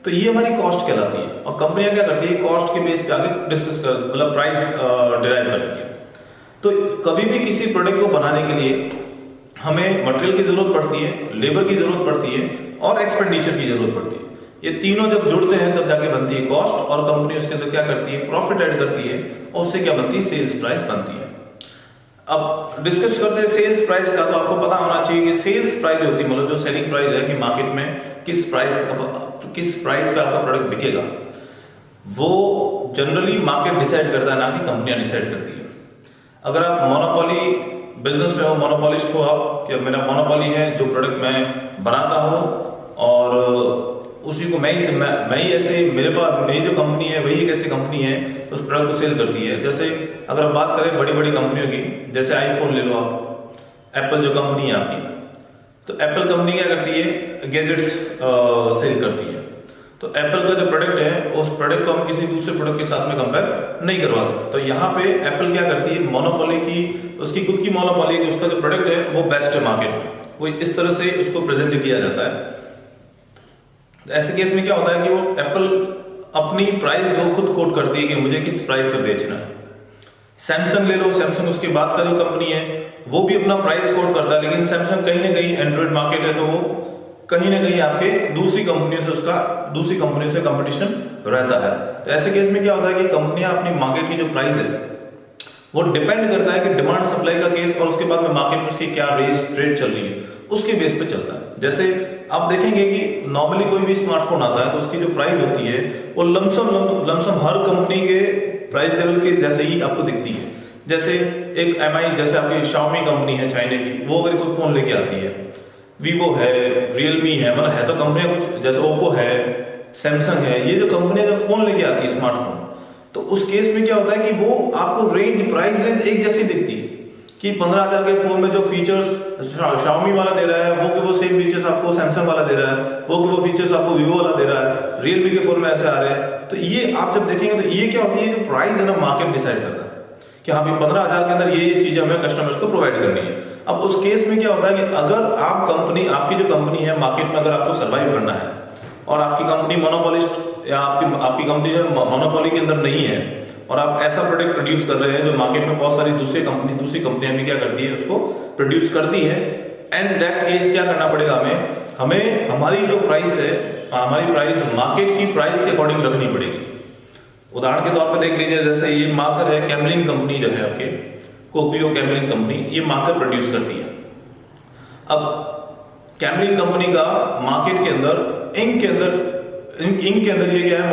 तो ये हमारी कॉस्ट कहलाती है। और कंपनियां क्या करती है, कॉस्ट के बेस पे आगे डिस्कस कर मतलब प्राइस डिराइव करती है। तो कभी भी किसी प्रोडक्ट को बनाने के लिए हमें मटेरियल की जरूरत पड़ती है, लेबर की जरूरत पड़ती है और एक्सपेंडिचर की जरूरत पड़ती है। ये तीनों जब जुड़ते हैं तब जाके बनती है कॉस्ट, और कंपनी उसके अंदर क्या करती है, प्रॉफिट ऐड करती है, और उससे क्या बनती है, सेल्स प्राइस बनती है। अब डिस्कस करते हैं सेल्स प्राइस का। तो आपको पता होना चाहिए कि सेल्स प्राइस होती है मतलब जो सेलिंग प्राइस है कि मार्केट में किस प्राइस पे आपका प्रोडक्ट बिकेगा, वो जनरली मार्केट डिसाइड करता है, ना कि कंपनियां डिसाइड करती है। अगर आप मोनोपोली बिजनेस में हो, मोनोपोलिस्ट हो आप, कि मेरा मोनोपोली है, जो प्रोडक्ट मैं बनाता हूं और उसी को मैं ही ऐसे मेरी जो कंपनी है वही एक ऐसी कंपनी है उस प्रोडक्ट को सेल करती है। जैसे अगर आप बात करें बड़ी बड़ी कंपनियों की, जैसे आईफोन ले लो आप, एप्पल जो कंपनी है आपकी, तो एप्पल कंपनी क्या करती है, गैजेट्स सेल करती है। तो एप्पल का जो प्रोडक्ट है उस प्रोडक्ट को हम किसी दूसरे प्रोडक्ट के साथ में कंपेयर नहीं करवा सकते। तो यहाँ पे एप्पल क्या करती है, मोनोपोली की, उसकी खुद की मोनोपोली है कि उसका जो प्रोडक्ट है वो बेस्ट है मार्केट में, वो इस तरह से उसको प्रेजेंट किया जाता है। ऐसे केस में क्या होता है कि वो एप्पल अपनी प्राइस वो खुद कोट करती है कि मुझे किस प्राइस पे बेचना है। सैमसंग ले लो, सैमसंग उसके बाद का जो कंपनी है वो भी अपना प्राइस कोट करता है, लेकिन सैमसंग कहीं ना कहीं एंड्रॉइड मार्केट है तो वो कहीं ना कहीं आपके दूसरी कंपनियों से कंपटीशन रहता है। तो ऐसे केस में क्या होता है कि कंपनियां अपनी मार्केट की जो प्राइस है वो डिपेंड करता है कि डिमांड सप्लाई का केस, और उसके बाद में मार्केट में उसकी क्या ट्रेड चल रही है उसके बेस पे चलता है। जैसे आप देखेंगे कि नॉर्मली कोई भी स्मार्टफोन आता है तो उसकी जो प्राइस होती है वो लमसम हर कंपनी के प्राइस लेवल के जैसे ही आपको दिखती है। जैसे एक MI, जैसे आपकी Xiaomi कंपनी है चाइना की, वो अगर कोई फोन लेके आती है, Vivo है, Realme है, मतलब है तो कंपनियां कुछ, जैसे Oppo है, Samsung है, ये जो कंपनियां जो फोन लेके आती है स्मार्टफोन, तो उस केस में क्या होता है कि वो आपको प्राइस रेंज एक जैसी दिखती है कि 15,000 के फोन में जो फीचर्स Xiaomi वाला दे रहा है वो सेम फीचर्स आपको Samsung वाला दे रहा है, वो फीचर्स आपको Vivo वाला दे रहा है, Realme के फोन में ऐसे आ रहे हैं। तो ये आप जब देखेंगे तो ये क्या होती है, जो प्राइस है ना मार्केट डिसाइड करता है कि हाँ भाई 15,000 के अंदर ये चीजें हमें कस्टमर्स को प्रोवाइड करनी है। अब उस केस में क्या होता है कि अगर आपकी जो कंपनी है मार्केट में अगर आपको सर्वाइव करना है और आपकी कंपनी मोनोपोलिस्ट या आपकी कंपनी जो मोनोपोली के अंदर नहीं है और आप ऐसा प्रोडक्ट प्रोड्यूस कर रहे हैं जो मार्केट में बहुत सारी दूसरी कंपनियां भी क्या करती है, उसको प्रोड्यूस करती है, एंड दैट केस क्या करना पड़ेगा हमें हमारी जो प्राइस है, हमारी प्राइस मार्केट की प्राइस के अकॉर्डिंग रखनी पड़ेगी। उदाहरण के तौर पे देख लीजिए, जैसे ये मार्कर है, कैमलिन कंपनी जो है आपके, कोकुयो कैमलिन कंपनी, ये मार्कर प्रोड्यूस करती है। अब कैमलिन कंपनी का मार्केट के अंदर इंक के अंदर ये क्या है,